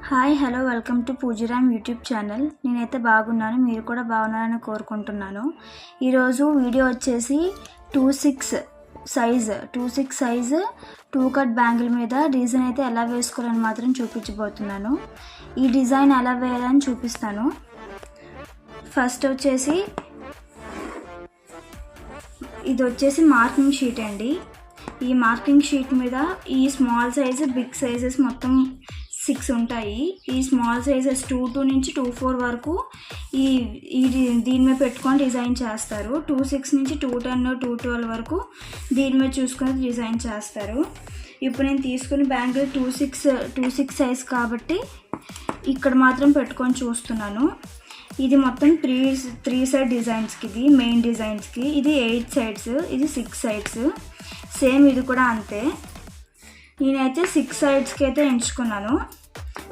Hi hello welcome to Poojaram YouTube channel. నేనైతే బాగున్నాను, మీరు కూడా బాగున్నారని కోరుకుంటున్నాను. ఈరోజు వీడియో వచ్చేసి 26 సైజు 2 కట్ బ్యాంగిల్ మీద డిజైన్ అయితే ఎలా వేసుకోవాలని మాత్రం చూపించబోతున్నాను. ఈ డిజైన్ ఎలా వేయాలని చూపిస్తాను. ఫస్ట్ వచ్చేసి ఇది వచ్చేసి మార్కింగ్ షీట్ అండి. ఈ మార్కింగ్ షీట్ మీద ఈ స్మాల్ సైజు బిగ్ సైజెస్ మొత్తం 6 ఉంటాయి. ఈ స్మాల్ సైజెస్ 2 నుంచి 24 వరకు దీని మీద పెట్టుకొని డిజైన్ చేస్తారు. 26 నుంచి 210 212 వరకు దీని మీద చూసుకొని డిజైన్ చేస్తారు. ఇప్పుడు నేను తీసుకుని బ్యాంగిల్ 26 సైజ్ కాబట్టి ఇక్కడ మాత్రం పెట్టుకొని చూస్తున్నాను. ఇది మొత్తం త్రీ సైడ్ డిజైన్స్కి, ఇది మెయిన్ డిజైన్స్కి. ఇది 8 సైడ్స్, ఇది 6 సైడ్స్. సేమ్ ఇది కూడా అంతే. నేనైతే 6 సైడ్స్కి అయితే ఎంచుకున్నాను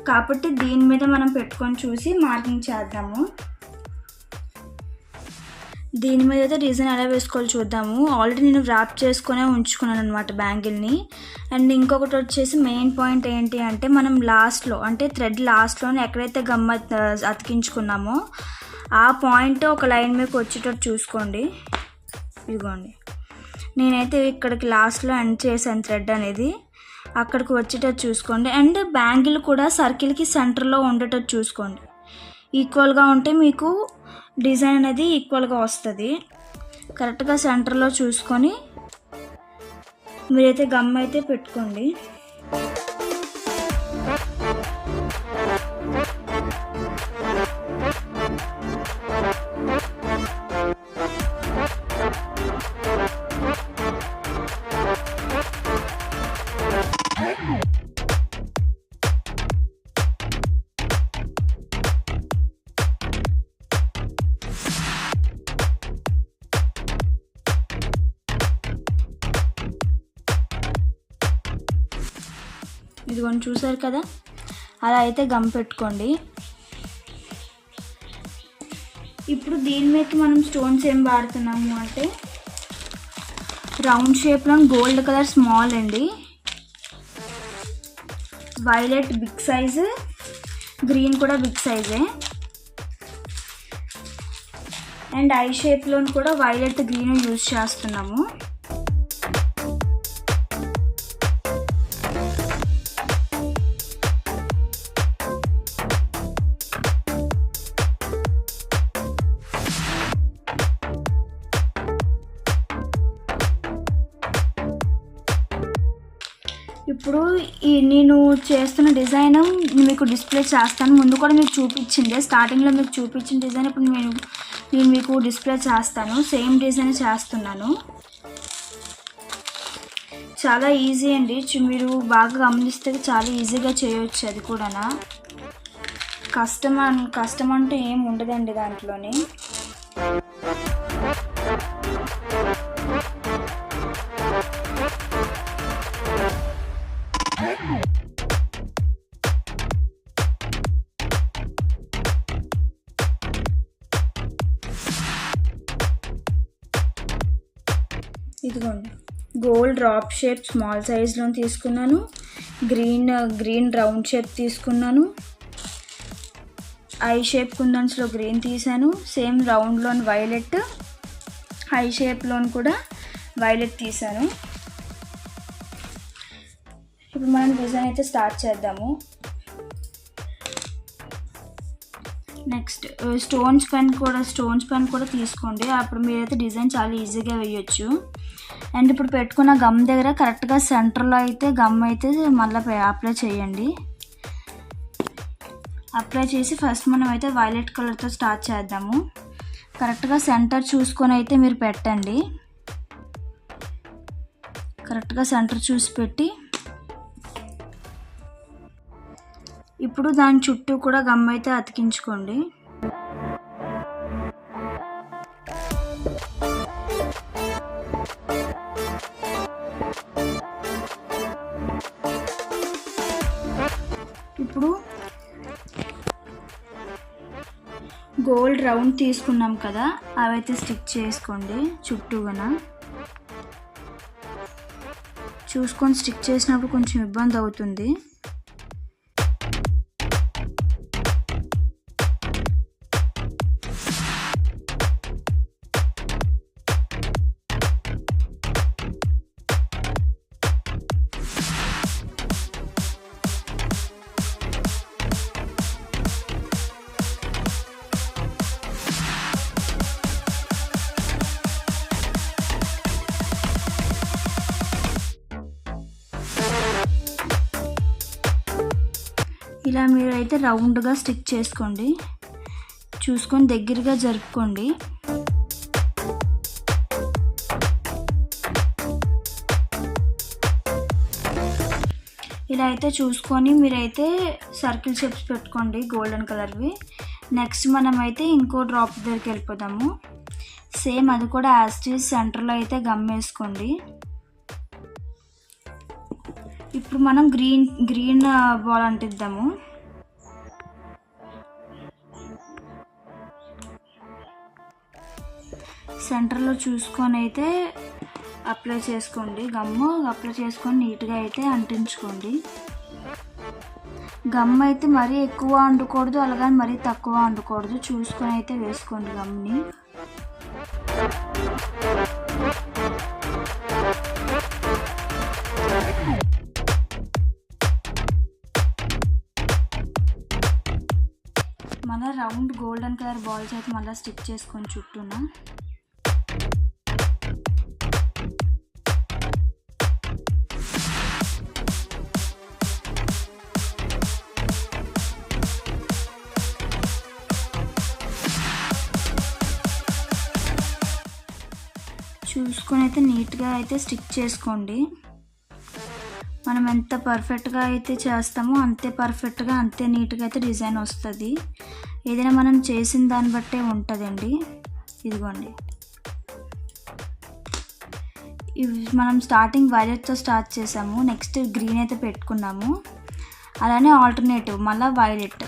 కాబట్టి దీని మీద మనం పెట్టుకొని చూసి మార్కింగ్ చేద్దాము. దీని మీద అయితే డిజైన్ ఎలా వేసుకోవాలి చూద్దాము. ఆల్రెడీ నేను ర్యాప్ చేసుకునే ఉంచుకున్నాను అనమాట బ్యాంగిల్ని. అండ్ ఇంకొకటి వచ్చేసి మెయిన్ పాయింట్ ఏంటి అంటే, మనం లాస్ట్లో అంటే థ్రెడ్ లాస్ట్లోనే ఎక్కడైతే గమ్మ అతికించుకున్నామో ఆ పాయింట్ ఒక లైన్ మీదకి వచ్చేటట్టు చూసుకోండి. ఇదిగోండి, నేనైతే ఇక్కడికి లాస్ట్లో ఎండ్ చేశాను థ్రెడ్ అనేది. అక్కడికి వచ్చేటట్టు చూసుకోండి. అండ్ బ్యాంగిల్ కూడా సర్కిల్కి సెంటర్లో ఉండేటట్టు చూసుకోండి. ఈక్వల్గా ఉంటే మీకు డిజైన్ అనేది ఈక్వల్గా వస్తుంది. కరెక్ట్గా సెంటర్లో చూసుకొని మీరైతే గమ్ అయితే పెట్టుకోండి. ఇదిగోండి, చూసారు కదా, అలా అయితే గమ్ పెట్టుకోండి. ఇప్పుడు దీని మీద మనం స్టోన్స్ ఏం వాడుతున్నాము అంటే, రౌండ్ షేప్లో గోల్డ్ కలర్ స్మాల్ అండి, వైలెట్ బిగ్ సైజు, గ్రీన్ కూడా బిగ్ సైజే, అండ్ ఐ షేప్లో కూడా వైలెట్ గ్రీన్ యూజ్ చేస్తున్నాము. ఇప్పుడు నేను చేస్తున్న డిజైన్ మీకు డిస్ప్లే చేస్తాను. ముందు కూడా మీకు చూపించింది, స్టార్టింగ్లో మీకు చూపించిన డిజైన్ ఇప్పుడు నేను మీకు డిస్ప్లే చేస్తాను. సేమ్ డిజైన్ చేస్తున్నాను. చాలా ఈజీ అండి, మీరు బాగా గమనిస్తే చాలా ఈజీగా చేయవచ్చు. అది కూడా కష్టం అంటే ఏం ఉండదండి దాంట్లోని. ఇదిగోండి, గోల్డ్ డ్రాప్ షేప్ స్మాల్ సైజ్లో తీసుకున్నాను. గ్రీన్ రౌండ్ షేప్ తీసుకున్నాను. ఐ షేప్ కుందన్స్లో గ్రీన్ తీసాను. సేమ్ రౌండ్లోని వైలెట్, ఐ షేప్లోని కూడా వైలెట్ తీసాను. ఇప్పుడు మనం డిజైన్ అయితే స్టార్ట్ చేద్దాము. నెక్స్ట్ స్టోన్స్ పెన్ కూడా తీసుకోండి. అప్పుడు మీరైతే డిజైన్ చాలా ఈజీగా వేయచ్చు. అండ్ ఇప్పుడు పెట్టుకున్న గమ్ దగ్గర కరెక్ట్గా సెంటర్లో అయితే గమ్ అయితే మళ్ళీ అప్లై చేయండి. అప్లై చేసి ఫస్ట్ మనం అయితే వైలెట్ కలర్తో స్టార్ట్ చేద్దాము. కరెక్ట్గా సెంటర్ చూసుకొని అయితే మీరు పెట్టండి. కరెక్ట్గా సెంటర్ చూసి పెట్టి ఇప్పుడు దాని చుట్టూ కూడా గమ్ అయితే అతికించుకోండి. ఇప్పుడు గోల్డ్ రౌండ్ తీసుకున్నాం కదా, అవైతే స్టిక్ చేసుకోండి చుట్టూగా. చూసుకొని స్టిక్ చేసినప్పుడు కొంచెం ఇబ్బంది అవుతుంది. ఇలా మీరైతే రౌండ్గా స్టిక్ చేసుకోండి, చూసుకొని దగ్గరగా జరుపుకోండి. ఇలా అయితే చూసుకొని మీరైతే సర్కిల్ షేప్స్ పెట్టుకోండి గోల్డెన్ కలర్వి. నెక్స్ట్ మనమైతే ఇంకో డ్రాప్ దగ్గరికి వెళ్ళిపోదాము. సేమ్ అది కూడా యాస్టీస్ సెంటర్లో అయితే గమ్ వేసుకోండి. ఇప్పుడు మనం గ్రీన్ బాల్ అంటిద్దాము. సెంటర్లో చూసుకొని అయితే అప్లై చేసుకోండి. గమ్ము అప్లై చేసుకొని నీట్గా అయితే అంటించుకోండి. గమ్ అయితే మరీ ఎక్కువ వండకూడదు, అలాగని మరీ తక్కువ వండకూడదు, చూసుకొని అయితే వేసుకోండి గమ్ని. మన రౌండ్ గోల్డెన్ కలర్ బాల్స్ అయితే మళ్ళీ స్టిక్ చేసుకొని చుట్టూన. చూసుకొని అయితే నీట్గా అయితే స్టిక్ చేసుకోండి. మనం ఎంత పర్ఫెక్ట్గా అయితే చేస్తామో అంతే పర్ఫెక్ట్గా అంతే నీట్గా అయితే డిజైన్ వస్తుంది. ఏదైనా మనం చేసిన దాన్ని బట్టే ఉంటుందండి. ఇదిగోండి, ఇవి మనం స్టార్టింగ్ వైలెట్తో స్టార్ట్ చేసాము, నెక్స్ట్ గ్రీన్ అయితే పెట్టుకున్నాము. అలానే ఆల్టర్నేటివ్ మళ్ళీ వైలెట్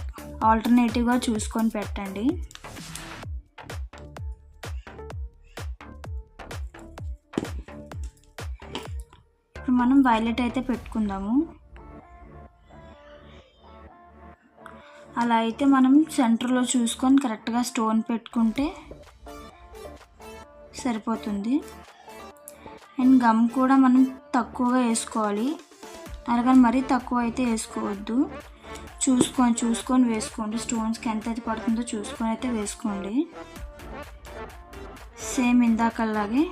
ఆల్టర్నేటివ్గా చూసుకొని పెట్టండి. ఇప్పుడు మనం వైలెట్ అయితే పెట్టుకుందాము. అలా అయితే మనం సెంటర్లో చూసుకొని కరెక్ట్గా స్టోన్ పెట్టుకుంటే సరిపోతుంది. అండ్ గమ్ కూడా మనం తక్కువగా వేసుకోవాలి, అలాగని మరీ తక్కువ అయితే వేసుకోవద్దు. చూసుకొని వేసుకోండి. స్టోన్స్కి ఎంత అయితే పడుతుందో చూసుకొని అయితే వేసుకోండి. సేమ్ ఇందాకలాగే.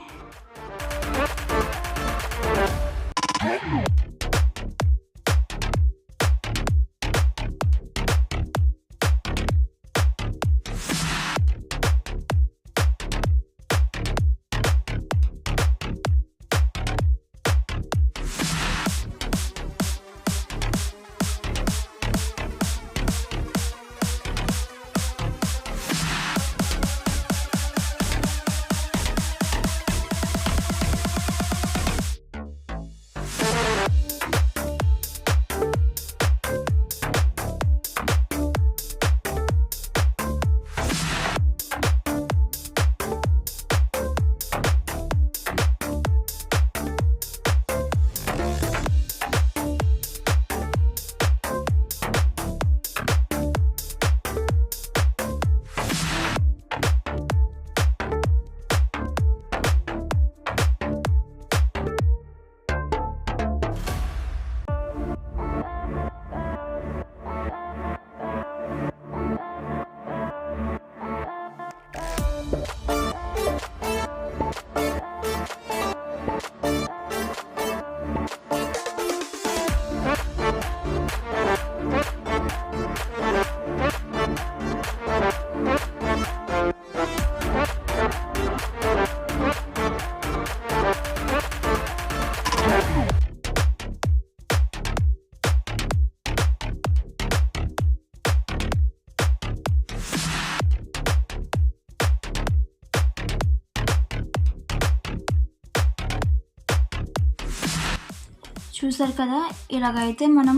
చూసారు కదా, ఇలాగైతే మనం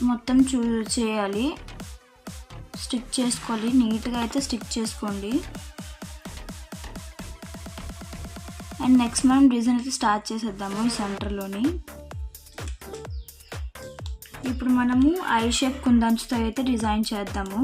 మొత్తం చేయాలి. స్టిక్ చేసుకోవాలి, నీట్గా అయితే స్టిక్ చేసుకోండి. అండ్ నెక్స్ట్ మనం డిజైన్ అయితే స్టార్ట్ చేసేద్దాము ఈ సెంటర్లోని. ఇప్పుడు మనము ఐ షేప్ కుందంచుతో అయితే డిజైన్ చేద్దాము.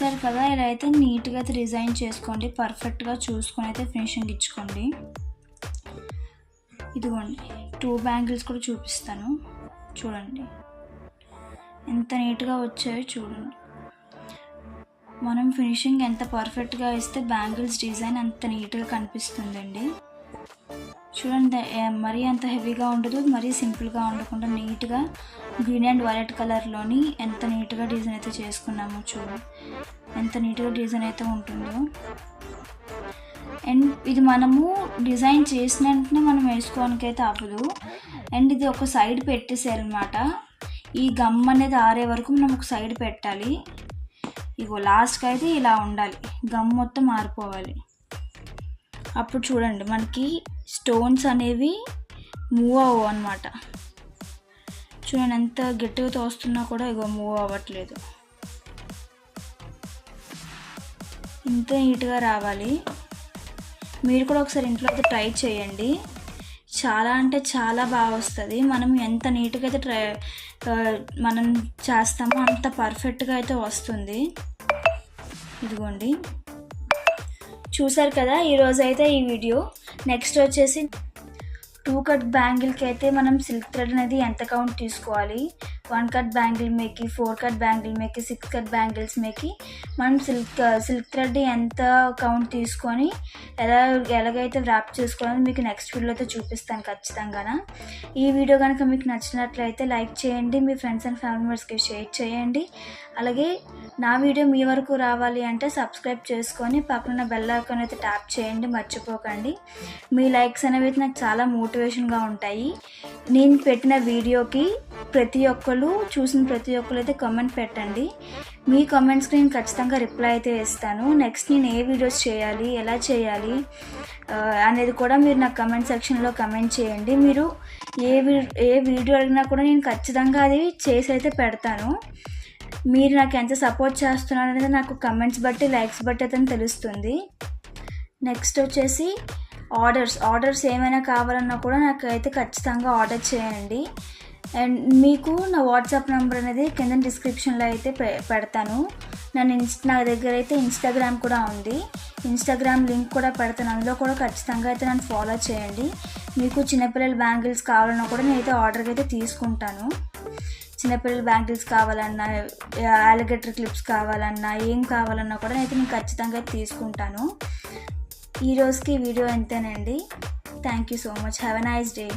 చూసారు కదా, ఇలా అయితే నీట్గా అయితే డిజైన్ చేసుకోండి, పర్ఫెక్ట్గా చూసుకొని అయితే ఫినిషింగ్ ఇచ్చుకోండి. ఇదిగోండి 2 బ్యాంగిల్స్ కూడా చూపిస్తాను చూడండి, ఎంత నీట్గా వచ్చాయో చూడండి. మనం ఫినిషింగ్ ఎంత పర్ఫెక్ట్గా ఇస్తే బ్యాంగిల్స్ డిజైన్ అంత నీట్గా కనిపిస్తుందండి. చూడండి, మరీ అంత హెవీగా ఉండదు, మరీ సింపుల్గా ఉండకుండా నీట్గా గ్రీన్ అండ్ వైలెట్ కలర్లోని ఎంత నీట్గా డిజైన్ అయితే చేసుకున్నామో చూడండి, ఎంత నీట్గా డిజైన్ అయితే ఉంటుందో. అండ్ ఇది మనము డిజైన్ చేసిన వెంటనే మనం వేసుకోవడానికి అయితే అవ్వదు. అండ్ ఇది ఒక సైడ్ పెట్టేసారనమాట. ఈ గమ్ అనేది ఆరే వరకు మనం ఒక సైడ్ పెట్టాలి. ఇగో లాస్ట్కి అయితే ఇలా ఉండాలి, గమ్ మొత్తం ఆరిపోవాలి. అప్పుడు చూడండి మనకి స్టోన్స్ అనేవి మూవ్ అవ్వవు అనమాట. చూడండి ఎంత గట్టిగా తోస్తున్నా కూడా ఇగో మూవ్ అవ్వట్లేదు. ఇంత నీట్గా రావాలి. మీరు కూడా ఒకసారి ఇంట్లో అయితే ట్రై చేయండి, చాలా అంటే చాలా బాగా వస్తుంది. మనం ఎంత నీట్గా అయితే మనం చేస్తామో అంత పర్ఫెక్ట్గా అయితే వస్తుంది. ఇదిగోండి చూసారు కదా ఈరోజు అయితే ఈ వీడియో. నెక్స్ట్ వచ్చేసి 2 కట్ బ్యాంగిల్కి అయితే మనం సిల్క్ థ్రెడ్ అనేది ఎంత కౌంట్ తీసుకోవాలి, 1 కట్ బ్యాంగిల్ మేకి, 4 కట్ బ్యాంగిల్ మేకి, 6 కట్ బ్యాంగిల్స్ మేకి మనం సిల్క్ థ్రెడ్ ఎంత కౌంట్ తీసుకొని ఎలాగైతే ర్యాప్ చేసుకోవాలని మీకు నెక్స్ట్ వీడియోలో అయితే చూపిస్తాను ఖచ్చితంగా. ఈ వీడియో కనుక మీకు నచ్చినట్లయితే లైక్ చేయండి, మీ ఫ్రెండ్స్ అండ్ ఫ్యామిలీ మెంబర్స్కి షేర్ చేయండి. అలాగే నా వీడియో మీ వరకు రావాలి అంటే సబ్స్క్రైబ్ చేసుకొని పక్కన బెల్ ఐకాన్ అయితే ట్యాప్ చేయండి, మర్చిపోకండి. మీ లైక్స్ అనేవి అయితే నాకు చాలా మోటివేషన్గా ఉంటాయి. నేను పెట్టిన వీడియోకి చూసిన ప్రతి ఒక్కరు అయితే కామెంట్ పెట్టండి. మీ కామెంట్స్కి నేను ఖచ్చితంగా రిప్లై అయితే ఇస్తాను. నెక్స్ట్ నేను ఏ వీడియోస్ చేయాలి, ఎలా చేయాలి అనేది కూడా మీరు నాకు కమెంట్ సెక్షన్లో కమెంట్ చేయండి. మీరు ఏ వీడియో అడిగినా కూడా నేను ఖచ్చితంగా అది చేసి అయితే పెడతాను. మీరు నాకు ఎంత సపోర్ట్ చేస్తున్నారు అనేది నాకు కమెంట్స్ బట్టి, లైక్స్ బట్టి అయితే తెలుస్తుంది. నెక్స్ట్ వచ్చేసి ఆర్డర్స్ ఏమైనా కావాలన్నా కూడా నాకు అయితే ఖచ్చితంగా ఆర్డర్ చేయండి. అండ్ మీకు నా వాట్సాప్ నెంబర్ అనేది కింద డిస్క్రిప్షన్లో అయితే పెడతాను. నా దగ్గర అయితే ఇన్స్టాగ్రామ్ కూడా ఉంది, ఇన్స్టాగ్రామ్ లింక్ కూడా పెడతాను, అందులో కూడా ఖచ్చితంగా అయితే నన్ను ఫాలో చేయండి. మీకు చిన్నపిల్లల బ్యాంగిల్స్ కావాలన్నా కూడా నేనైతే ఆర్డర్కి అయితే తీసుకుంటాను. చిన్నపిల్లల బ్యాంగిల్స్ కావాలన్నా, అలిగేటర్ క్లిప్స్ కావాలన్నా, ఏం కావాలన్నా కూడా నేను ఖచ్చితంగా తీసుకుంటాను. ఈ రోజుకి వీడియో ఎంతేనండి. Thank you so much. Have a nice day.